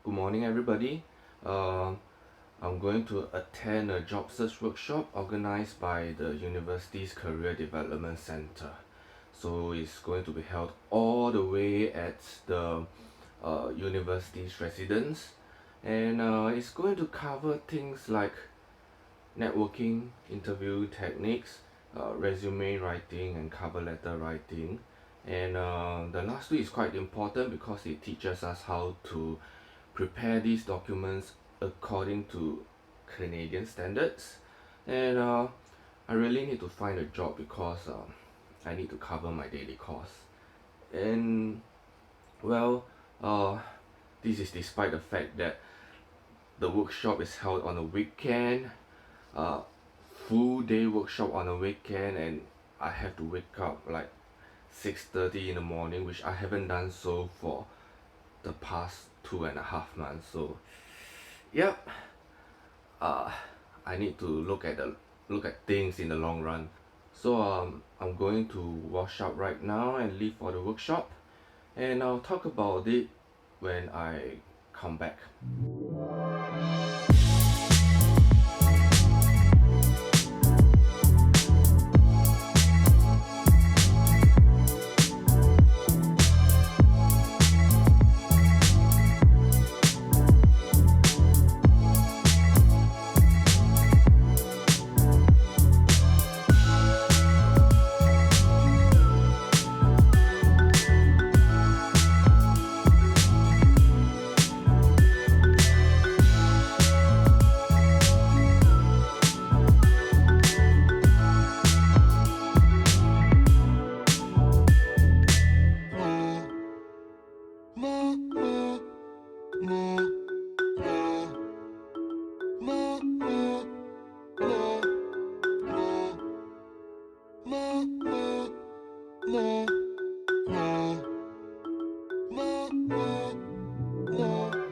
Good morning, everybody. Uh, I'm going to attend a job search workshop organized by the university's Career Development Center. So it's going to be held all the way at the university's residence, and it's going to cover things like networking, interview techniques, resume writing, and cover letter writing. And the last two is quite important because it teaches us how to prepare these documents according to Canadian standards. And I really need to find a job because I need to cover my daily costs. And well, uh, this is despite the fact that the workshop is held on a weekend, uh, full day workshop on a weekend, and I have to wake up like 6:30 in the morning, which I haven't done so for the past 2.5 months. So yep, uh, I need to look at things in the long run. So I'm going to wash up right now and leave for the workshop, and I'll talk about it when I come back.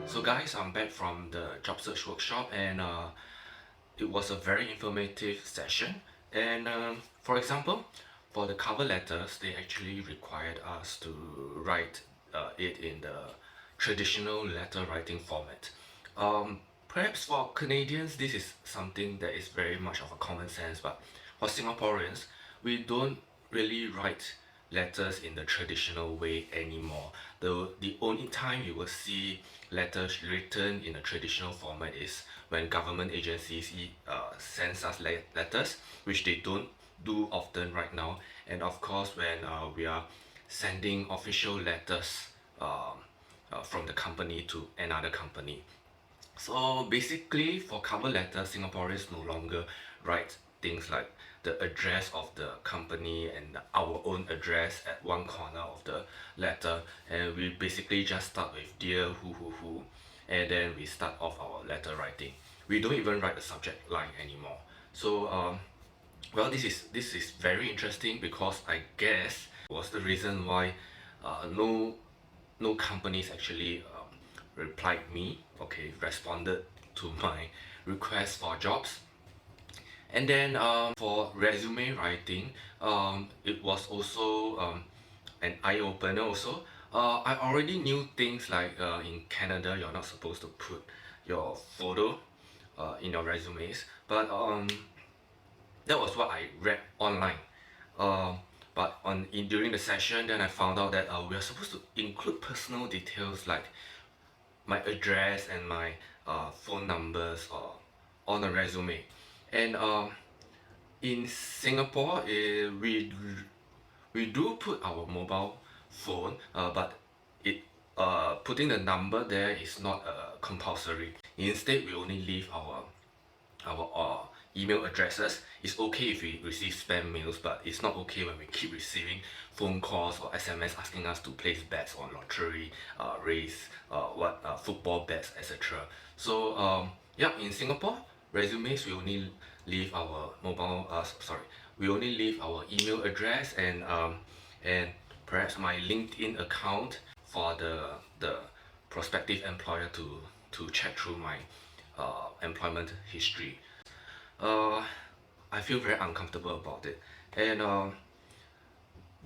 So guys, I'm back from the job search workshop, and it was a very informative session. And for example, for the cover letters, they actually required us to write it in the traditional letter writing format. Perhaps for Canadians, this is something that is very much of a common sense, but for Singaporeans, we don't really write letters in the traditional way anymore. The only time you will see letters written in a traditional format is when government agencies sends us letters, which they don't do often right now, and of course when we are sending official letters from the company to another company. So basically, for cover letters, Singaporeans no longer write things like the address of the company and our own address at one corner of the letter, and we basically just start with dear who, and then we start off our letter writing. We don't even write the subject line anymore. So well, this is very interesting because I guess was the reason why no companies actually replied me, okay, responded to my request for jobs. And then for resume writing, it was also an eye-opener also. I already knew things like in Canada you're not supposed to put your photo in your resumes, but that was what I read online. But during the session, then I found out that we are supposed to include personal details like my address and my phone numbers on a resume. And in Singapore, we do put our mobile phone, but it putting the number there is not compulsory. Instead, we only leave our email addresses. It's okay if we receive spam mails, but it's not okay when we keep receiving phone calls or SMS asking us to place bets on lottery, race, football bets, etc. So yeah, in Singapore, resumes we only leave our we only leave our email address and perhaps my LinkedIn account for the prospective employer to check through my employment history. uh, I feel very uncomfortable about it. And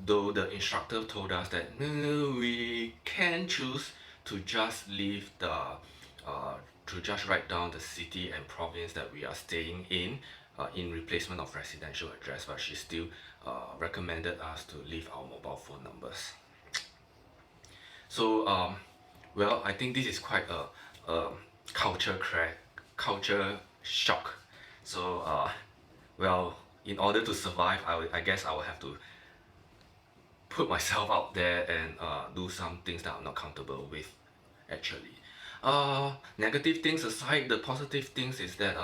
though the instructor told us that no, we can choose to just leave to just write down the city and province that we are staying in replacement of residential address, but she still recommended us to leave our mobile phone numbers. So well, I think this is quite a culture shock. So well, in order to survive, I guess I will have to put myself out there and do some things that I'm not comfortable with actually. Negative things aside, the positive things is that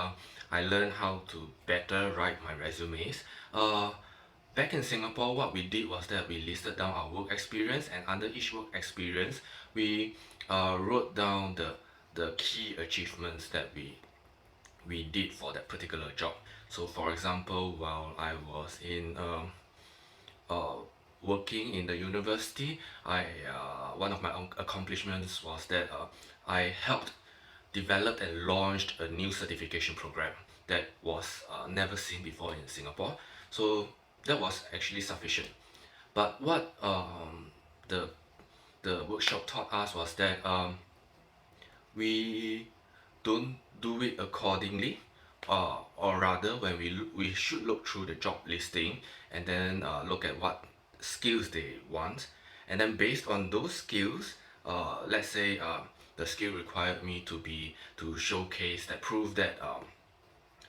I learned how to better write my resumes. Back in Singapore, what we did was that we listed down our work experience, and under each work experience, we wrote down the key achievements that we did for that particular job. So, for example, while I was in uh, working in the university, one of my accomplishments was that I helped developed and launched a new certification program that was never seen before in Singapore. So that was actually sufficient. But what the workshop taught us was that we don't do it accordingly, or rather when we should look through the job listing and then look at what skills they want, and then based on those skills, let's say the skill required me to showcase that prove that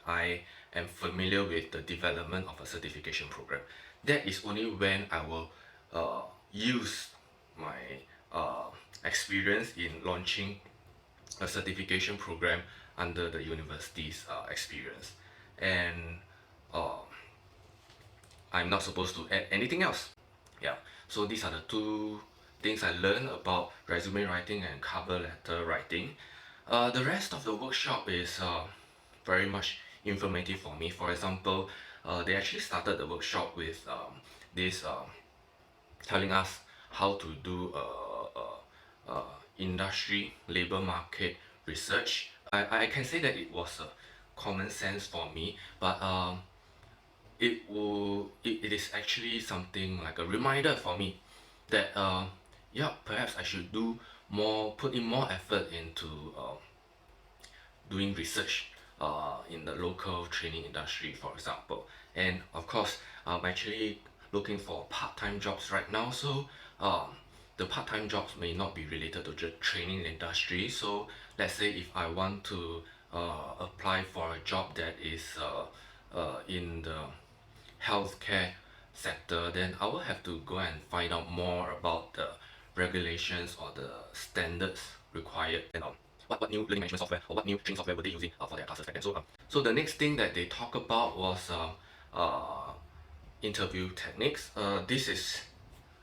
I am familiar with the development of a certification program. That is only when I will use my experience in launching a certification program under the university's experience, and uh, I'm not supposed to add anything else. Yeah, so these are the two things I learned about resume writing and cover letter writing. The rest of the workshop is very much informative for me. For example, they actually started the workshop with this telling us how to do industry labor market research. I can say that it was a common sense for me, but it is actually something like a reminder for me that yeah, perhaps I should put in more effort into doing research in the local training industry, for example. And of course, I'm actually looking for part-time jobs right now, so the part-time jobs may not be related to the training industry. So let's say if I want to apply for a job that is in the healthcare sector, then I will have to go and find out more about the regulations or the standards required, and what new learning management software or what new training software were they using for their classes back then. So the next thing that they talk about was interview techniques. This is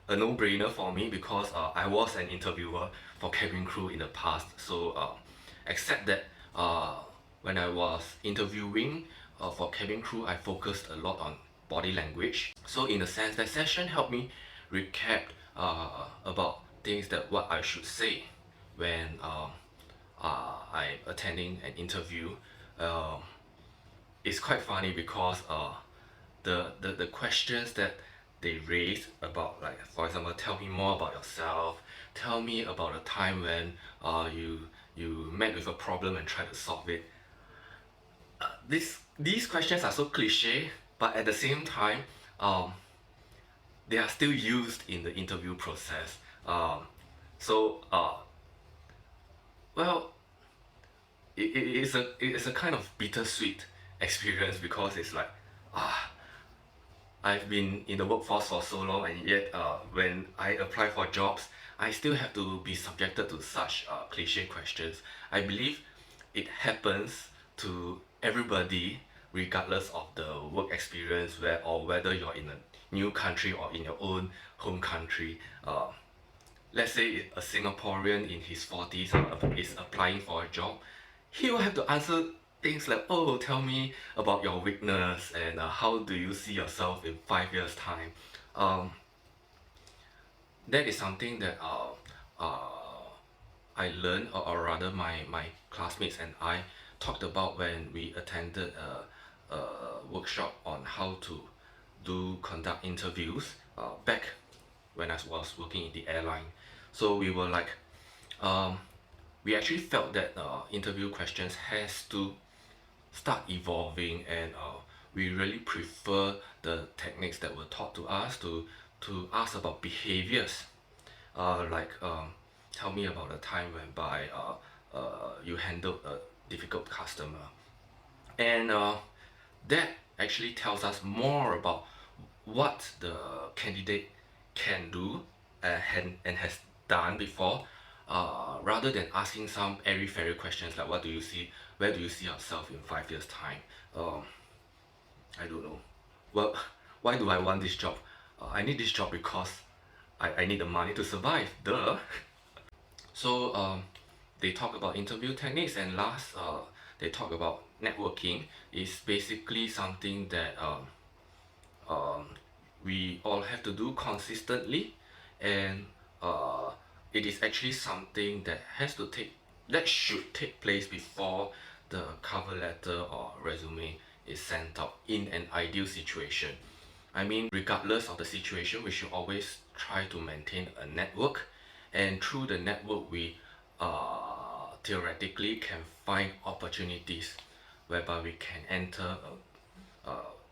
a no-brainer for me because I was an interviewer for cabin crew in the past. So except that when I was interviewing for cabin crew, I focused a lot on body language. So in a sense, that session helped me recap about things that what I should say when I'm attending an interview. It's quite funny because the questions that they raise about, like, for example, tell me more about yourself, tell me about a time when you met with a problem and tried to solve it. These questions are so cliche, but at the same time, they are still used in the interview process. So well, it's a kind of bittersweet experience because it's like, I've been in the workforce for so long, and yet when I apply for jobs, I still have to be subjected to such cliche questions. I believe it happens to everybody regardless of the work experience, whether you're in a new country or in your own home country. Let's say a Singaporean in his 40s is applying for a job, he will have to answer things like, oh, tell me about your weakness, and how do you see yourself in 5 years' time. That is something that I learned, or rather my classmates and I talked about when we attended a workshop on how to conduct interviews back when I was working in the airline. So we were like, we actually felt that interview questions has to start evolving, and we really prefer the techniques that were taught to us to ask about behaviors, like tell me about a time whereby you handled a difficult customer, and that actually tells us more about what the candidate can do and has done before, rather than asking some airy-fairy questions like what do you see, where do you see yourself in 5 years time. um, I don't know. Well, why do I want this job? I need this job because I need the money to survive, duh. So they talk about interview techniques, and last they talk about networking. Is basically something that um, we all have to do consistently, and uh, it is actually something that should take place before the cover letter or resume is sent out in an ideal situation. I mean, regardless of the situation, we should always try to maintain a network, and through the network, we theoretically can find opportunities whereby we can enter,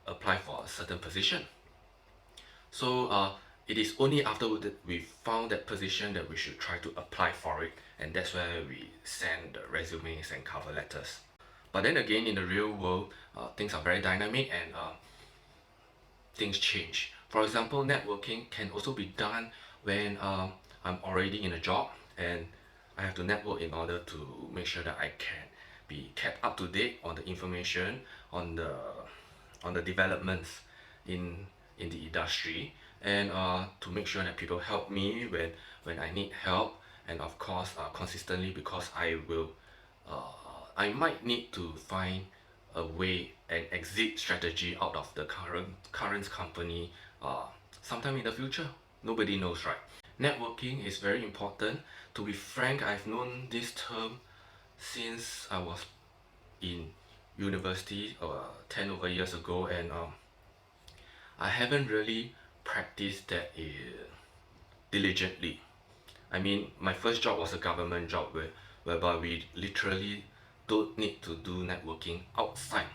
apply for a certain position. So it is only after that we found that position that we should try to apply for it, and that's where we send the resumes and cover letters. But then again, in the real world, things are very dynamic, and things change. For example, networking can also be done when I'm already in a job, and I have to network in order to make sure that I can be kept up to date on the information, on the developments in the industry, and to make sure that people help me when I need help, and of course consistently, because I might need to find a way, an exit strategy out of the current company sometime in the future. Nobody knows, right? Networking is very important. To be frank, I've known this term since I was in university 10 over years ago, and I haven't really practiced that diligently. I mean, my first job was a government job whereby we literally don't need to do networking outside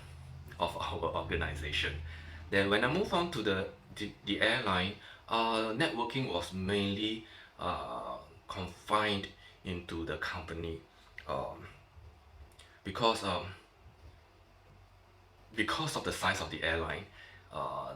of our organization. Then when I moved on to the airline, networking was mainly confined into the company, um, because because of the size of the airline,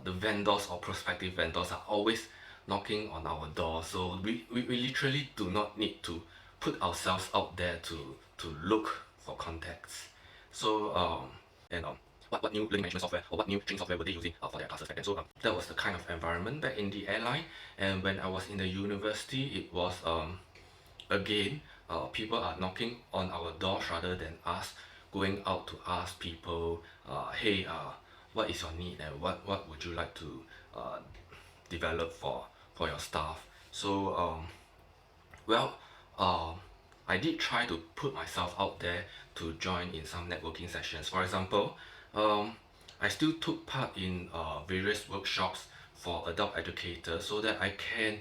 the vendors or prospective vendors are always knocking on our door. So we literally do not need to put ourselves out there to look for contacts. So and what new learning management software or what new training software were they using for their classes back then. So that was the kind of environment back in the airline. And when I was in the university, it was again, people are knocking on our doors rather than us going out to ask people, hey, what is your need, and what would you like to develop for your staff. So well, I did try to put myself out there to join in some networking sessions. For example, I still took part in various workshops for adult educators so that I can,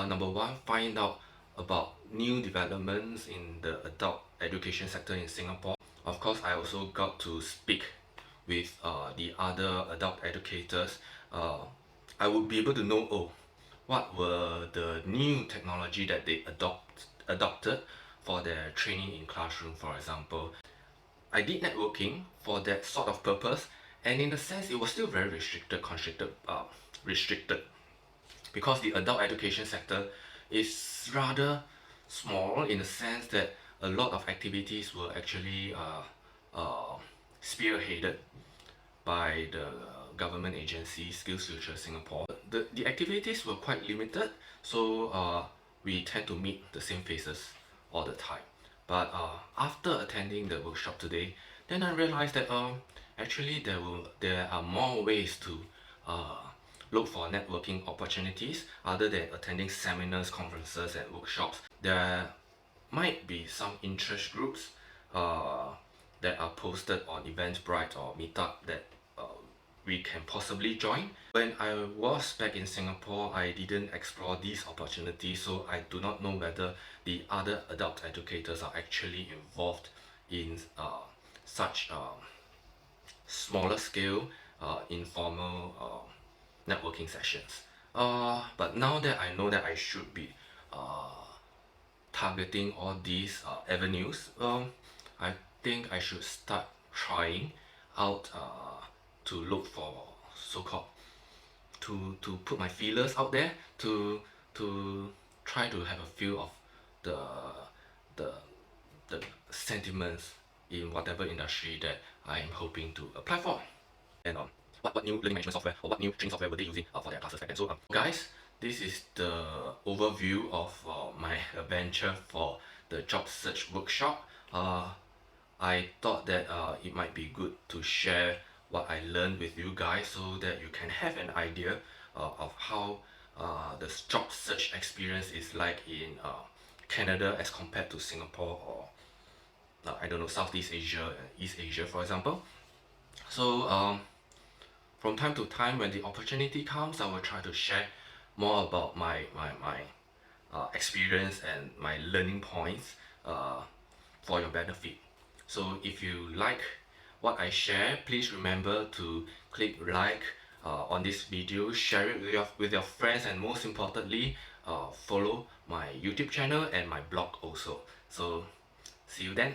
number one, find out about new developments in the adult education sector in Singapore. Of course, I also got to speak with the other adult educators. I would be able to know, oh, what were the new technology that they adopted for their training in classroom, for example. I did networking for that sort of purpose, and in a sense, it was still very restricted, because the adult education sector is rather small in the sense that a lot of activities were actually spearheaded by the government agency SkillsFuture Singapore. The activities were quite limited, so we tend to meet the same faces all the time. But after attending the workshop today, then I realized that actually there are more ways to look for networking opportunities other than attending seminars, conferences, and workshops. There might be some interest groups that are posted on Eventbrite or Meetup that we can possibly join. When I was back in Singapore, I didn't explore these opportunities, so I do not know whether the other adult educators are actually involved in such smaller scale, informal networking sessions. But now that I know that I should be targeting all these avenues, I think I should start trying out to look for so-called to put my feelers out there to try to have a feel of the the the sentiments in whatever industry that I am hoping to apply for. And what new learning management software or what new training software were they using for their classes back then. So guys, this is the overview of my adventure for the job search workshop. I thought that it might be good to share what I learned with you guys so that you can have an idea of how the job search experience is like in Canada as compared to Singapore or I don't know, Southeast Asia, East Asia, for example. So from time to time, when the opportunity comes, I will try to share more about my experience and my learning points for your benefit. So if you like what I share, please remember to click like on this video, share it with your friends, and most importantly, follow my YouTube channel and my blog also. So see you then.